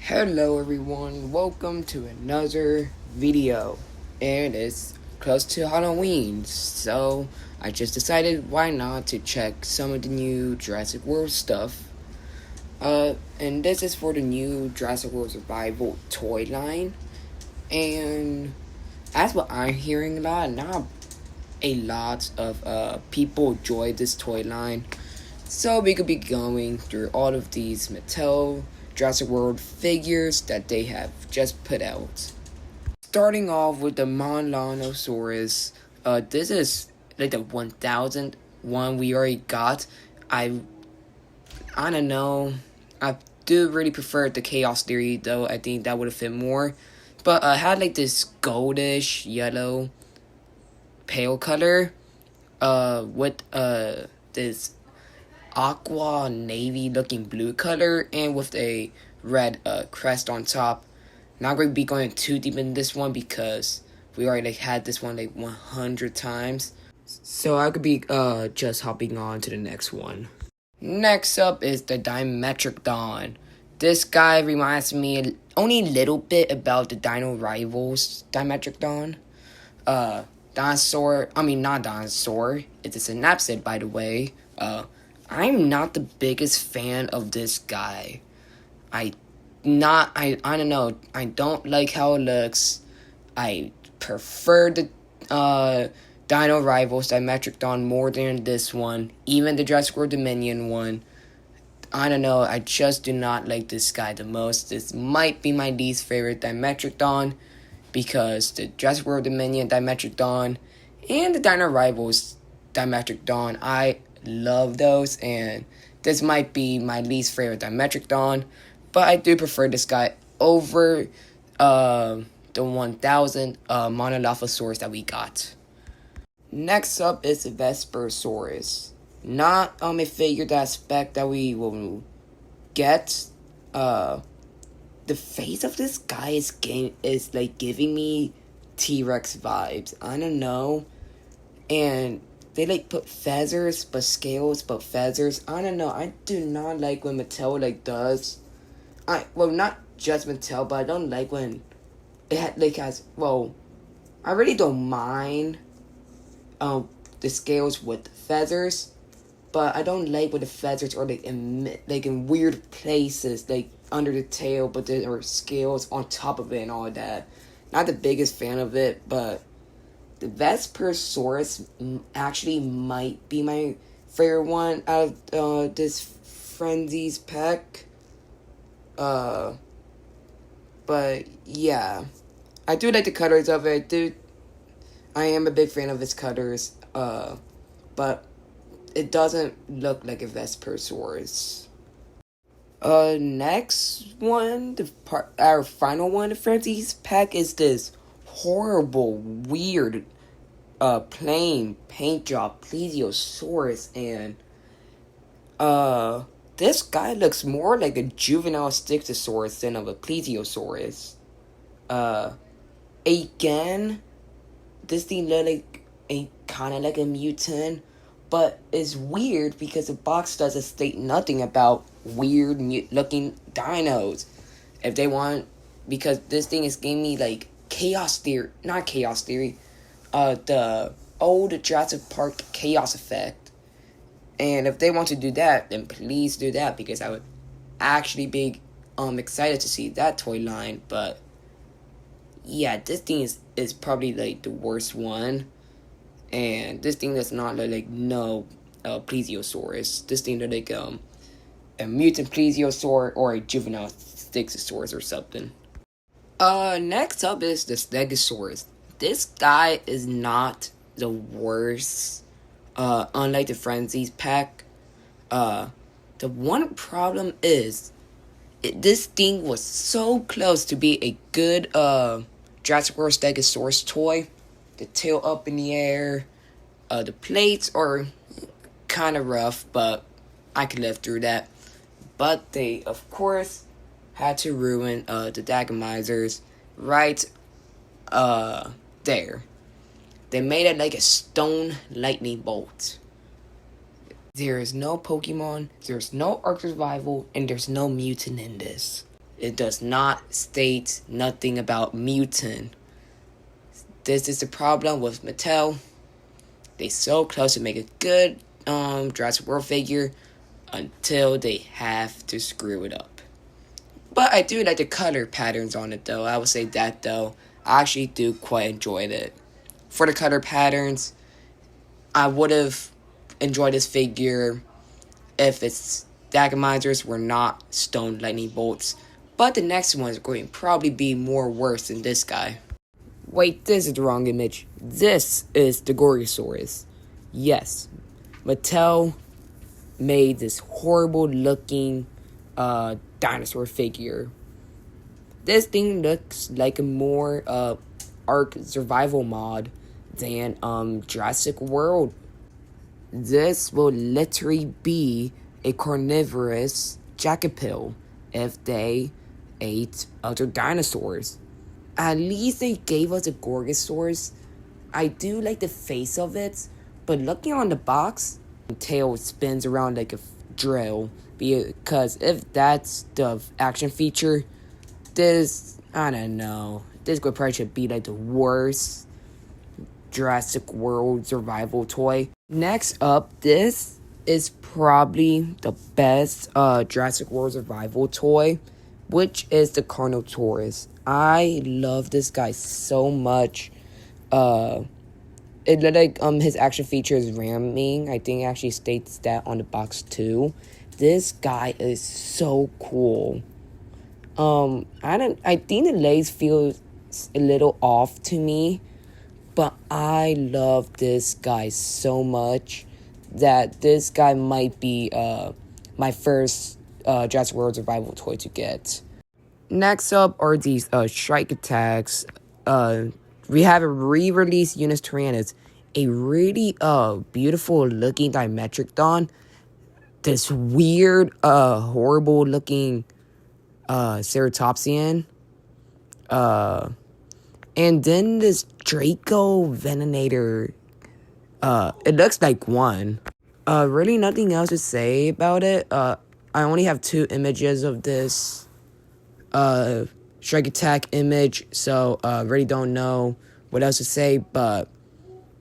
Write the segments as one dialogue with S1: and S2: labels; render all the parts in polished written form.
S1: Hello everyone, welcome to another video, and it's close to Halloween, so I just decided why not to check some of the new Jurassic World stuff. And this is for the new Jurassic World Survival toy line, and as what I'm hearing about, not a lot of people enjoy this toy line, so we could be going through all of these Mattel Jurassic World figures that they have just put out. Starting off with the Monolophsaurus, this is like the 1000th one we already got. I don't know, I do really prefer the Chaos Theory though. I think that would have fit more, but I had like this goldish yellow pale color with this aqua navy looking blue color and with a red crest on top. Not going to be going too deep in this one because we already had this one like 100 times, so I could be just hopping on to the next one. Next up is the Dimetrodon. This guy reminds me only a little bit about the Dino Rivals Dimetrodon. Not dinosaur, it's a synapsid, by the way. I'm not the biggest fan of this guy. I don't know. I don't like how it looks. I prefer the Dino Rivals Dimetrodon more than this one. Even the Jurassic World Dominion one. I don't know. I just do not like this guy the most. This might be my least favorite Dimetrodon because the Jurassic World Dominion Dimetrodon and the Dino Rivals Dimetrodon, I love those, and this might be my least favorite Dimetrodon, but I do prefer this guy over the 1000 Monolophsaurus that we got. Next up is Vespersaurus. Not a figure that I expect that we will get. The face of this guy is like giving me T-Rex vibes. I don't know, and they like put feathers, but scales, but feathers. I don't know. I do not like when Mattel does. Not just Mattel, but I don't like when it has. Well, I really don't mind the scales with feathers, but I don't like when the feathers are in weird places, like under the tail, but there are scales on top of it and all that. Not the biggest fan of it, but the Vespersaurus actually might be my favorite one out of this Frenzies pack. But yeah, I do like the colors of it. I am a big fan of its colors. But it doesn't look like a Vespersaurus. Next one, our final one, the Frenzies pack, is this horrible, weird, plain paint job Plesiosaurus, and this guy looks more like a juvenile Stegosaurus than of a Plesiosaurus. Again, this thing looks like kind of like a mutant, but it's weird because the box doesn't state nothing about weird looking dinos. If they want, because this thing is giving me like the old Jurassic Park chaos effect. And if they want to do that, then please do that, because I would actually be excited to see that toy line. But yeah, this thing is probably like the worst one. And this thing does not look like Plesiosaurus. This thing looks like a mutant Plesiosaurus or a juvenile Stegosaurus or something. Next up is the Stegosaurus. This guy is not the worst. Unlike the Frenzies pack. The one problem is this thing was so close to be a good Jurassic World Stegosaurus toy. The tail up in the air. The plates are kind of rough, but I could live through that. But they, of course, had to ruin the Dagomizers right there. They made it like a stone lightning bolt. There is no Pokemon, there's no Ark Survival, and there's no mutant in this. it does not state nothing about mutant. This is the problem with Mattel. They so close to make a good Jurassic World figure until they have to screw it up. But I do like the color patterns on it though. I would say that though. I actually do quite enjoy it. For the color patterns, I would have enjoyed this figure if its Dagamizers were not stone lightning bolts. But the next one is going to probably be more worse than this guy. Wait, this is the wrong image. This is the Gorgosaurus. Yes, Mattel made this horrible looking dinosaur figure. This thing looks like a more Ark survival mod than Jurassic World. This will literally be a carnivorous jackapil if they ate other dinosaurs. At least they gave us a Gorgosaurus. I do like the face of it, but looking on the box, the tail spins around like a drill. Because if that's the action feature, this, I don't know, this could probably should be like the worst Jurassic World survival toy. Next up, this is probably the best Jurassic World survival toy, which is the Carnotaurus. I love this guy so much. It looked like his action feature is ramming. I think it actually states that on the box too. This guy is so cool. I think the legs feel a little off to me, but I love this guy so much that this guy might be my first Jurassic World survival toy to get. Next up are these strike attacks. We have a re-released Unus Tyrannus, a really beautiful looking Dimetrodon. This weird, horrible looking Ceratopsian. And then this Dracovenator. It looks like one. Really nothing else to say about it. I only have 2 images of this strike attack image, so really don't know what else to say, but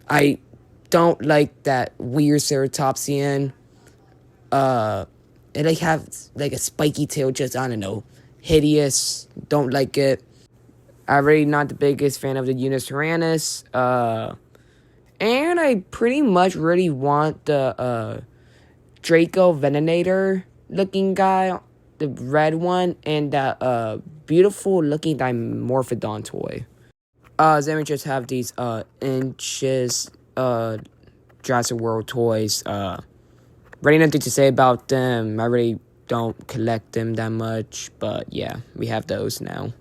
S1: I don't like that weird Ceratopsian. It like have like a spiky tail, just, I don't know, hideous. Don't like it. I'm really not the biggest fan of the Unus Tyrannus. And I pretty much really want the Dracovenator looking guy, the red one, and that beautiful looking Dimorphodon toy. Then we just have these inches Jurassic World toys. Really nothing to say about them. I really don't collect them that much, but yeah, we have those now.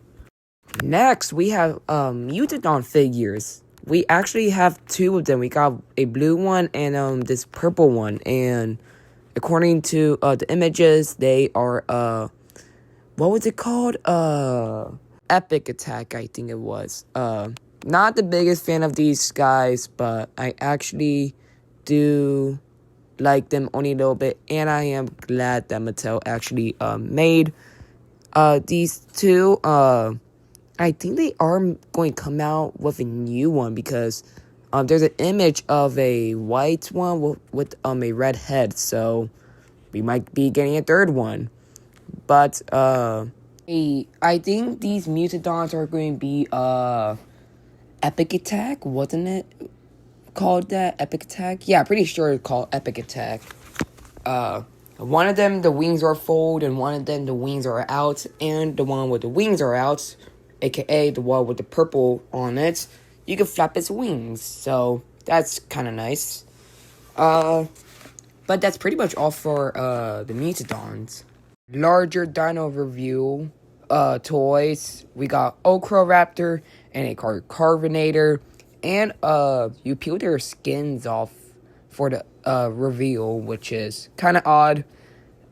S1: Next, we have Mutadon figures. We actually have 2 of them. We got a blue one and this purple one. And according to the images, they are what was it called? Epic Attack, I think it was. Not the biggest fan of these guys, but I actually do like them only a little bit, and I am glad that Mattel actually made these 2. I think they are going to come out with a new one because there's an image of a white one with a red head, so we might be getting a 3rd one. But I think these Mutadons are going to be Epic Attack, wasn't it called that? Epic Attack? Yeah, pretty sure it's called Epic Attack. One of them, the wings are fold, and one of them, the wings are out, and the one with the wings are out, aka the one with the purple on it, you can flap its wings, so that's kind of nice. But that's pretty much all for the Mutadons. Larger dino review toys. We got Orkoraptor and a Concavenator, and you peel their skins off for the reveal, which is kind of odd,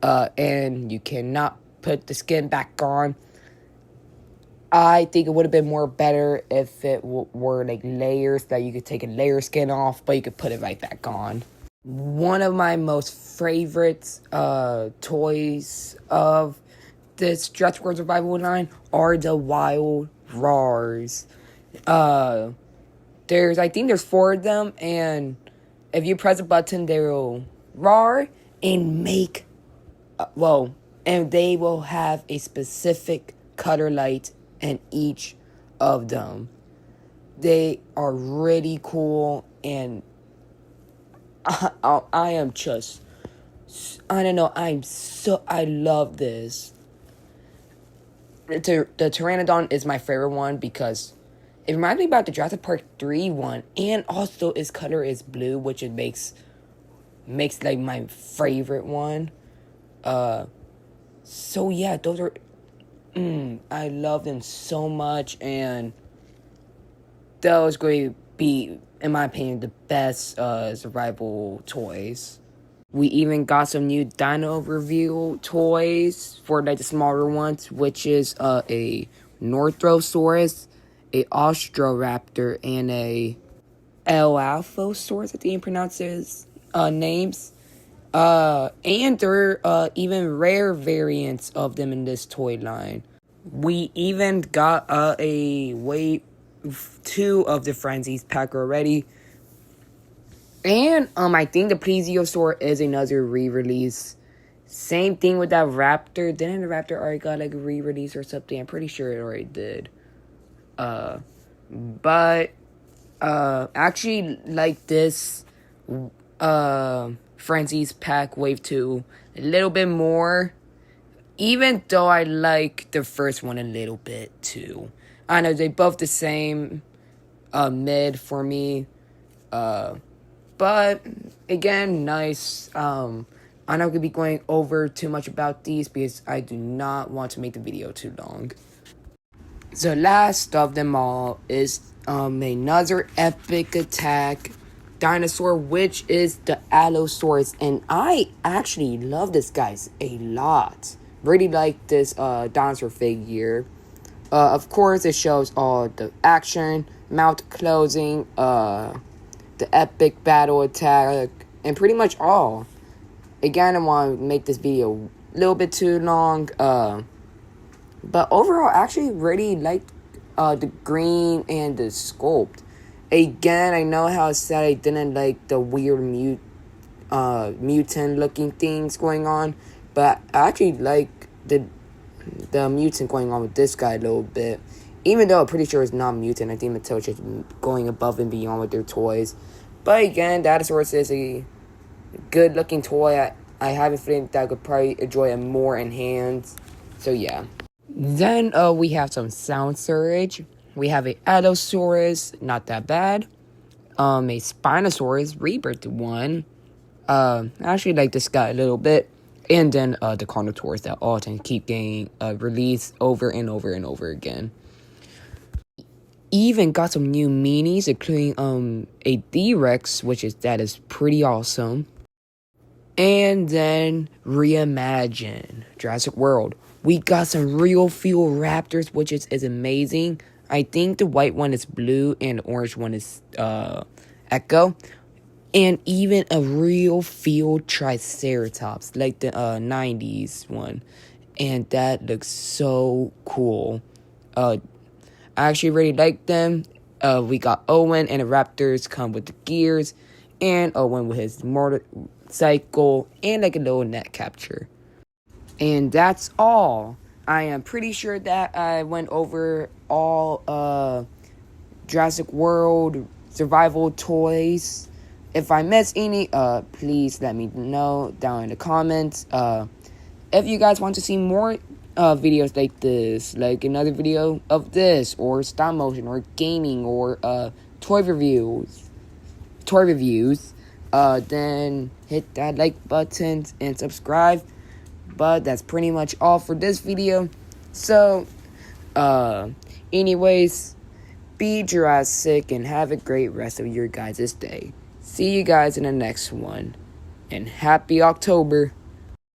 S1: and you cannot put the skin back on. I think it would have been more better if it were like layers, that you could take a layer skin off, but you could put it right back on. One of my most favorite toys of this Jurassic World Survival line are the wild roars. I think there's 4 of them, and if you press a button, they will roar and make, and they will have a specific color light in each of them. They are really cool, and I am just, I don't know, I love this. The Pteranodon is my favorite one because it reminds me about the Jurassic Park 3 one, and also its color is blue, which it makes like my favorite one. So yeah, those are, I love them so much, and those going to be, in my opinion, the best survival toys. We even got some new Dino reveal toys for like the smaller ones, which is a Nothosaurus, a Austroraptor, and a Elaphrosaurus, I think you pronounce his names. And there are even rare variants of them in this toy line. We even got a wave 2 of the Frenzies pack already. And I think the Plesiosaurus is another re-release. Same thing with that Raptor. Didn't the Raptor already got like a re-release or something? I'm pretty sure it already did. But actually like this Frenzies pack wave 2 a little bit more. Even though I like the first one a little bit too. I know they both the same mid for me. But again, nice. I'm not going to be going over too much about these because I do not want to make the video too long. The last of them all is another epic attack dinosaur, which is the Allosaurus. And I actually love this guys a lot. Really like this dinosaur figure. Of course, it shows all the action, mouth closing, the epic battle attack, and pretty much all. Again, I want to make this video a little bit too long. But overall, I actually really like the green and the sculpt. Again, I know how I said I didn't like the weird mutant looking things going on, but I actually like the mutant going on with this guy a little bit. Even though I'm pretty sure it's not mutant, I think Mattel's just going above and beyond with their toys. But again, Dinosaurus is a good looking toy. I have a feeling that I could probably enjoy it more in hands. So yeah. Then we have some sound surge. We have a Allosaurus, not that bad. A Spinosaurus, rebirth one. I actually like this guy a little bit. And then the Carnotaurus that often keep getting released over and over and over again. Even got some new minis, including a T-Rex, that is pretty awesome. And then Reimagined, Jurassic World. We got some real feel raptors, which is amazing. I think the white one is blue and the orange one is Echo. And even a real feel Triceratops, like the 90s one. And that looks so cool. I actually really like them. We got Owen and the Raptors come with the gears. And Owen with his motorcycle and like a little net capture. And that's all. I am pretty sure that I went over all Jurassic World survival toys. If I missed any, please let me know down in the comments. If you guys want to see more videos like this, like another video of this, or stop motion, or gaming, or toy reviews, then hit that like button and subscribe. But that's pretty much all for this video. So, anyways, be Jurassic and have a great rest of your guys' day. See you guys in the next one. And happy October.